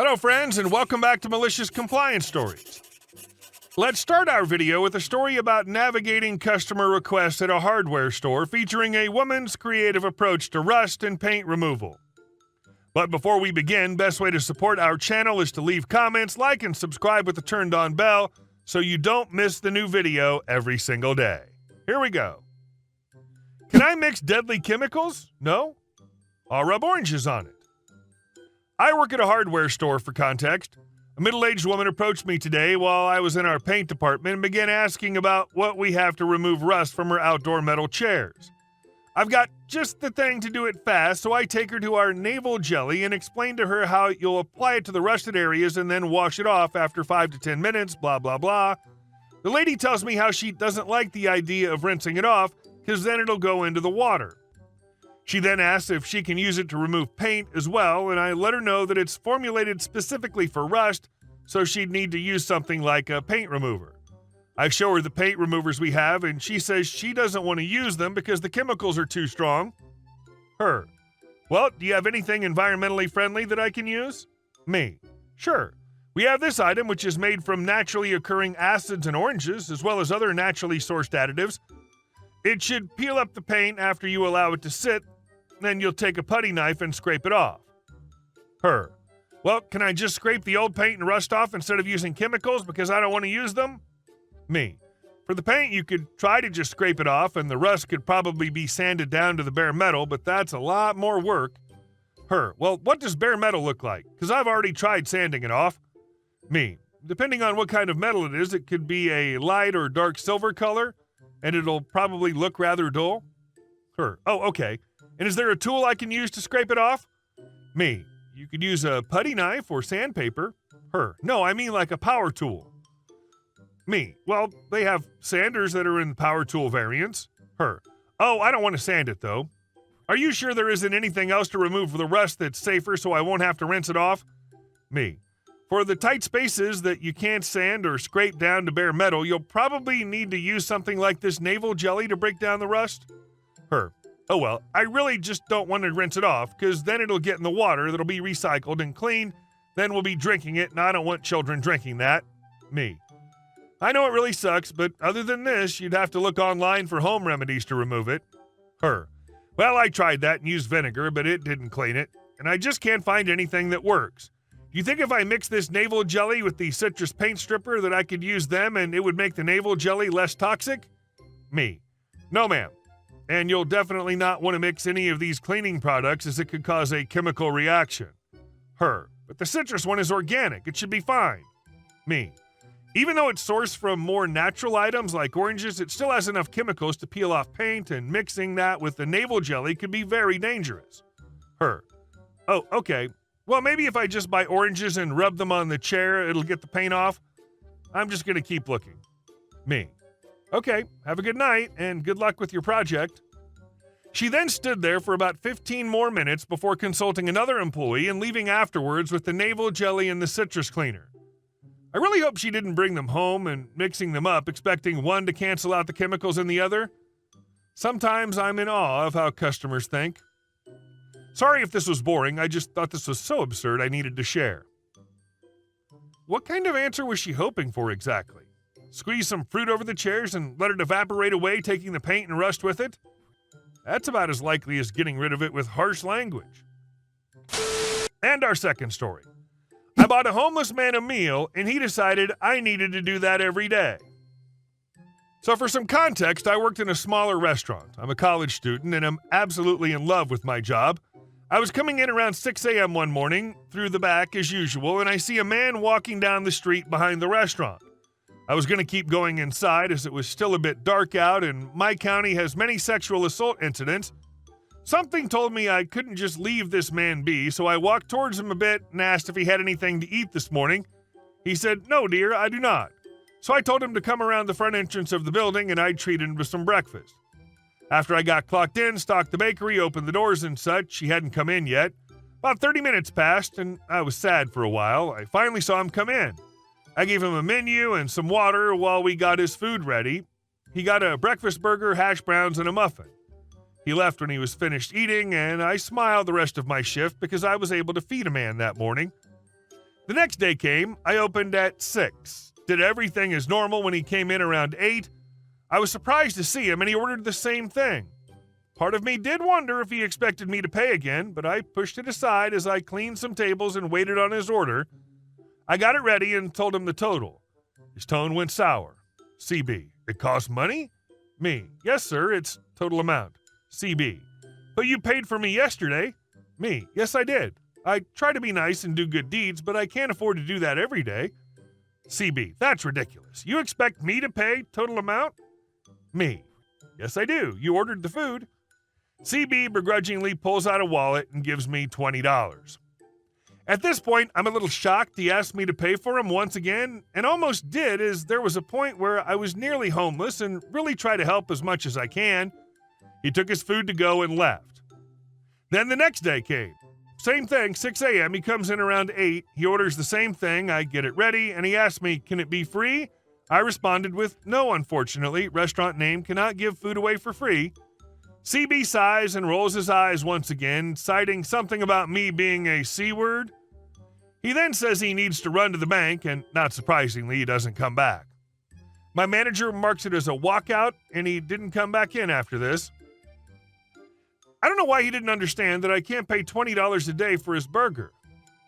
Hello friends, and welcome back to Malicious Compliance Stories. Let's start our video with a story about navigating customer requests at a hardware store featuring a woman's creative approach to rust and paint removal. But before we begin, best way to support our channel is to leave comments, like, and subscribe with the turned on bell so you don't miss the new video every single day. Here we go. Can I mix deadly chemicals? No? I'll rub oranges on it. I work at a hardware store, for context. A middle-aged woman approached me today while I was in our paint department and began asking about what we have to remove rust from her outdoor metal chairs. I've got just the thing to do it fast, so I take her to our navel jelly and explain to her how you'll apply it to the rusted areas and then wash it off after 5 to 10 minutes, blah, blah, blah. The lady tells me how she doesn't like the idea of rinsing it off because then it'll go into the water. She then asks if she can use it to remove paint as well, and I let her know that it's formulated specifically for rust, so she'd need to use something like a paint remover. I show her the paint removers we have, and she says she doesn't want to use them because the chemicals are too strong. Her: well, do you have anything environmentally friendly that I can use? Me: sure. We have this item, which is made from naturally occurring acids and oranges, as well as other naturally sourced additives. It should peel up the paint after you allow it to sit. Then you'll take a putty knife and scrape it off. Her: well, can I just scrape the old paint and rust off instead of using chemicals because I don't want to use them? Me: for the paint, you could try to just scrape it off and the rust could probably be sanded down to the bare metal, but that's a lot more work. Her: well, what does bare metal look like? Because I've already tried sanding it off. Me: depending on what kind of metal it is, it could be a light or dark silver color, and it'll probably look rather dull. Her: oh, okay. And is there a tool I can use to scrape it off? Me: you could use a putty knife or sandpaper. Her: no, I mean like a power tool. Me: well, they have sanders that are in power tool variants. Her: oh, I don't want to sand it though. Are you sure there isn't anything else to remove the rust that's safer so I won't have to rinse it off? Me: for the tight spaces that you can't sand or scrape down to bare metal, you'll probably need to use something like this navel jelly to break down the rust. Her: oh well, I really just don't want to rinse it off, because then it'll get in the water that'll be recycled and cleaned, then we'll be drinking it, and I don't want children drinking that. Me: I know it really sucks, but other than this, you'd have to look online for home remedies to remove it. Her: well, I tried that and used vinegar, but it didn't clean it, and I just can't find anything that works. Do you think if I mix this navel jelly with the citrus paint stripper that I could use them and it would make the navel jelly less toxic? Me: no, ma'am. And you'll definitely not want to mix any of these cleaning products as it could cause a chemical reaction. Her: but the citrus one is organic. It should be fine. Me: even though it's sourced from more natural items like oranges, it still has enough chemicals to peel off paint, and mixing that with the navel jelly could be very dangerous. Her: oh, okay. Well, maybe if I just buy oranges and rub them on the chair, it'll get the paint off. I'm just going to keep looking. Me: okay, have a good night, and good luck with your project. She then stood there for about 15 more minutes before consulting another employee and leaving afterwards with the navel jelly and the citrus cleaner. I really hope she didn't bring them home and mixing them up, expecting one to cancel out the chemicals in the other. Sometimes I'm in awe of how customers think. Sorry if this was boring, I just thought this was so absurd I needed to share. What kind of answer was she hoping for exactly? Squeeze some fruit over the chairs and let it evaporate away, taking the paint and rust with it? That's about as likely as getting rid of it with harsh language. And our second story. I bought a homeless man a meal, and he decided I needed to do that every day. So for some context, I worked in a smaller restaurant. I'm a college student, and I'm absolutely in love with my job. I was coming in around 6 a.m. one morning, through the back as usual, and I see a man walking down the street behind the restaurant. I was going to keep going inside as it was still a bit dark out, and my county has many sexual assault incidents. Something told me I couldn't just leave this man be, so I walked towards him a bit and asked if he had anything to eat this morning. He said, "No, dear, I do not." So I told him to come around the front entrance of the building and I'd treat him to some breakfast. After I got clocked in, stocked the bakery, opened the doors and such, he hadn't come in yet. About 30 minutes passed, and I was sad for a while. I finally saw him come in. I gave him a menu and some water while we got his food ready. He got a breakfast burger, hash browns, and a muffin. He left when he was finished eating, and I smiled the rest of my shift because I was able to feed a man that morning. The next day came. I opened at 6. Did everything as normal when he came in around 8. I was surprised to see him, and he ordered the same thing. Part of me did wonder if he expected me to pay again, but I pushed it aside as I cleaned some tables and waited on his order. I got it ready and told him the total. His tone went sour. CB, it costs money? Me, yes sir, it's total amount. CB, but you paid for me yesterday. Me, yes I did. I try to be nice and do good deeds, but I can't afford to do that every day. CB, that's ridiculous. You expect me to pay total amount? Me, yes I do. You ordered the food. CB begrudgingly pulls out a wallet and gives me $20. At this point, I'm a little shocked he asked me to pay for him once again, and almost did, as there was a point where I was nearly homeless and really try to help as much as I can. He took his food to go and left. Then the next day came. Same thing, 6 a.m. He comes in around 8. He orders the same thing. I get it ready, and he asks me, can it be free? I responded with, no, unfortunately. Restaurant name cannot give food away for free. CB sighs and rolls his eyes once again, citing something about me being a C word. He then says he needs to run to the bank, and not surprisingly, he doesn't come back. My manager marks it as a walkout, and he didn't come back in after this. I don't know why he didn't understand that I can't pay $20 a day for his burger.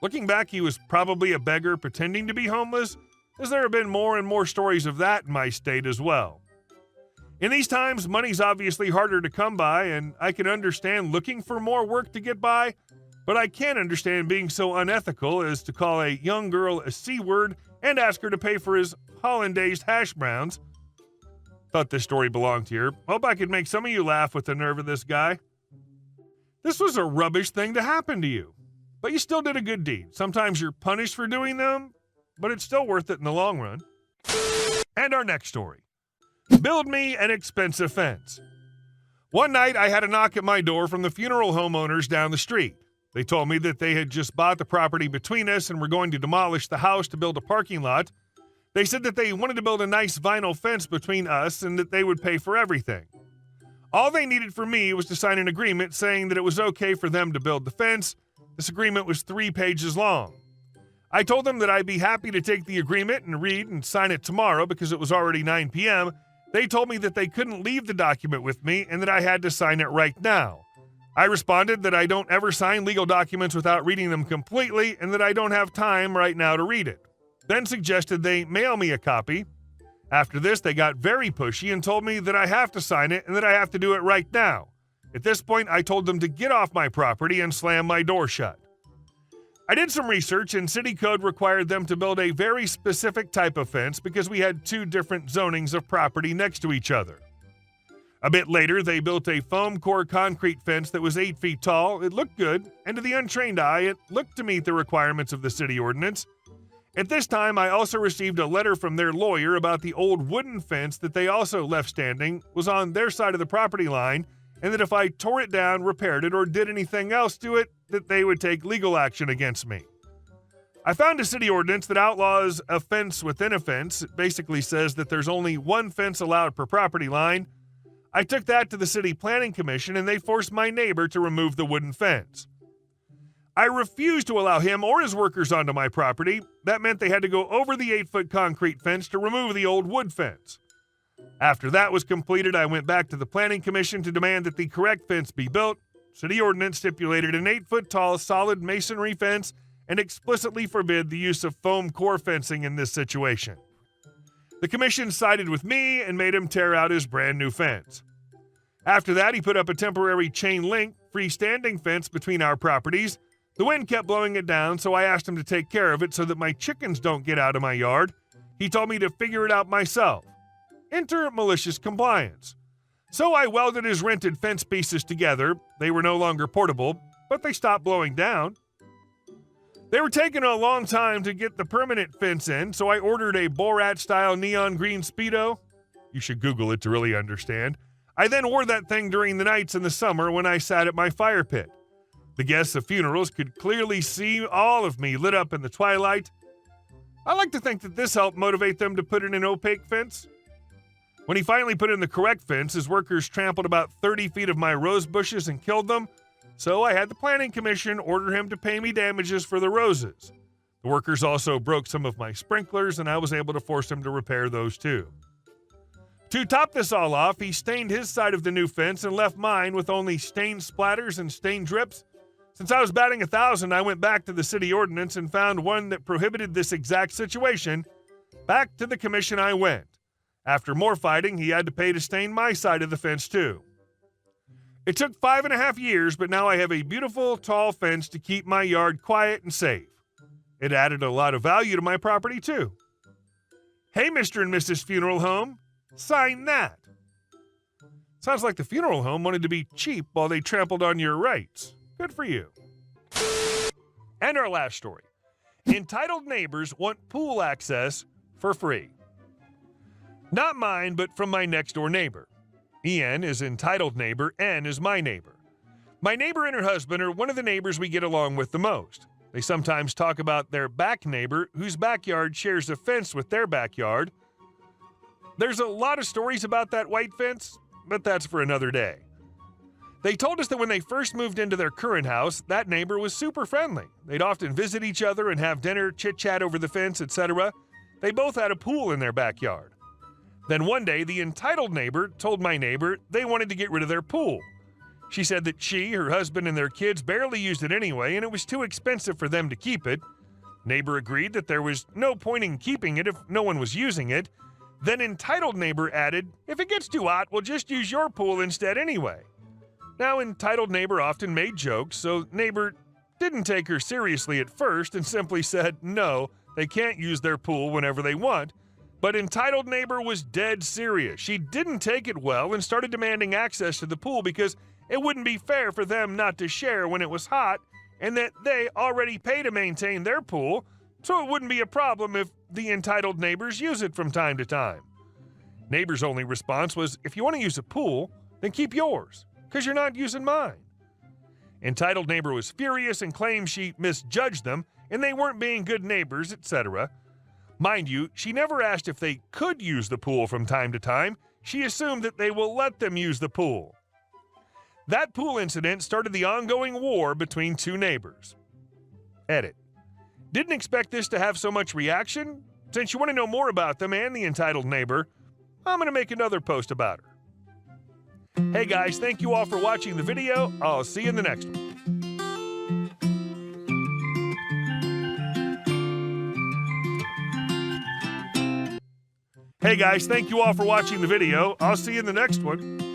Looking back, he was probably a beggar pretending to be homeless, as there have been more and more stories of that in my state as well. In these times, money's obviously harder to come by, and I can understand looking for more work to get by, but I can't understand being so unethical as to call a young girl a C word and ask her to pay for his hollandaise hash browns. Thought this story belonged here. Hope I could make some of you laugh with the nerve of this guy. This was a rubbish thing to happen to you, but you still did a good deed. Sometimes you're punished for doing them, but it's still worth it in the long run. And our next story. Build me an expensive fence. One night I had a knock at my door from the funeral homeowners down the street. They told me that they had just bought the property between us and were going to demolish the house to build a parking lot. They said that they wanted to build a nice vinyl fence between us and that they would pay for everything. All they needed from me was to sign an agreement saying that it was okay for them to build the fence. This agreement was 3 pages long. I told them that I'd be happy to take the agreement and read and sign it tomorrow because it was already 9 p.m. They told me that they couldn't leave the document with me and that I had to sign it right now. I responded that I don't ever sign legal documents without reading them completely and that I don't have time right now to read it. Then suggested they mail me a copy. After this, they got very pushy and told me that I have to sign it and that I have to do it right now. At this point, I told them to get off my property and slam my door shut. I did some research, and city code required them to build a very specific type of fence because we had 2 different zonings of property next to each other. A bit later, they built a foam core concrete fence that was 8 feet tall. It looked good, and to the untrained eye, it looked to meet the requirements of the city ordinance. At this time, I also received a letter from their lawyer about the old wooden fence that they also left standing was on their side of the property line, and that if I tore it down, repaired it, or did anything else to it, that they would take legal action against me. I found a city ordinance that outlaws a fence within a fence. It basically says that there's only 1 fence allowed per property line. I took that to the city planning commission, and they forced my neighbor to remove the wooden fence. I refused to allow him or his workers onto my property. That meant they had to go over the 8-foot concrete fence to remove the old wood fence. After that was completed, I went back to the planning commission to demand that the correct fence be built. City ordinance stipulated an 8-foot tall solid masonry fence and explicitly forbid the use of foam core fencing in this situation. The commission sided with me and made him tear out his brand new fence. After that, he put up a temporary chain link, freestanding fence between our properties. The wind kept blowing it down, so I asked him to take care of it so that my chickens don't get out of my yard. He told me to figure it out myself. Enter malicious compliance. So I welded his rented fence pieces together. They were no longer portable, but they stopped blowing down. They were taking a long time to get the permanent fence in, so I ordered a Borat-style neon green Speedo. You should Google it to really understand. I then wore that thing during the nights in the summer when I sat at my fire pit. The guests of funerals could clearly see all of me lit up in the twilight. I like to think that this helped motivate them to put in an opaque fence. When he finally put in the correct fence, his workers trampled about 30 feet of my rose bushes and killed them, so I had the planning commission order him to pay me damages for the roses. The workers also broke some of my sprinklers, and I was able to force him to repair those too. To top this all off, he stained his side of the new fence and left mine with only stain splatters and stain drips. Since I was batting 1,000, I went back to the city ordinance and found one that prohibited this exact situation. Back to the commission I went. After more fighting, he had to pay to stain my side of the fence too. It took 5.5 years, but now I have a beautiful, tall fence to keep my yard quiet and safe. It added a lot of value to my property too. Hey, Mr. and Mrs. Funeral Home, sign that. Sounds like the funeral home wanted to be cheap while they trampled on your rights. Good for you. And our last story. Entitled neighbors want pool access for free. Not mine, but from my next door neighbor. EN is entitled neighbor, N is my neighbor. My neighbor and her husband are one of the neighbors we get along with the most. They sometimes talk about their back neighbor, whose backyard shares a fence with their backyard. There's a lot of stories about that white fence, but that's for another day. They told us that when they first moved into their current house, that neighbor was super friendly. They'd often visit each other and have dinner, chit-chat over the fence, etc. They both had a pool in their backyard. Then one day, the entitled neighbor told my neighbor they wanted to get rid of their pool. She said that she, her husband, and their kids barely used it anyway, and it was too expensive for them to keep it. Neighbor agreed that there was no point in keeping it if no one was using it. Then entitled neighbor added, if it gets too hot, we'll just use your pool instead anyway. Now, entitled neighbor often made jokes, so neighbor didn't take her seriously at first and simply said no, they can't use their pool whenever they want. But entitled neighbor was dead serious. She didn't take it well and started demanding access to the pool because it wouldn't be fair for them not to share when it was hot, and that they already pay to maintain their pool, so it wouldn't be a problem if the entitled neighbors use it from time to time. Neighbor's only response was, if you want to use a pool, then keep yours, because you're not using mine. Entitled neighbor was furious and claimed she misjudged them and they weren't being good neighbors, etc. Mind you, she never asked if they could use the pool from time to time. She assumed that they will let them use the pool. That pool incident started the ongoing war between two neighbors. Edit. Didn't expect this to have so much reaction. Since you want to know more about them and the entitled neighbor, I'm going to make another post about her. Hey guys, thank you all for watching the video. I'll see you in the next one. Hey guys, thank you all for watching the video. I'll see you in the next one.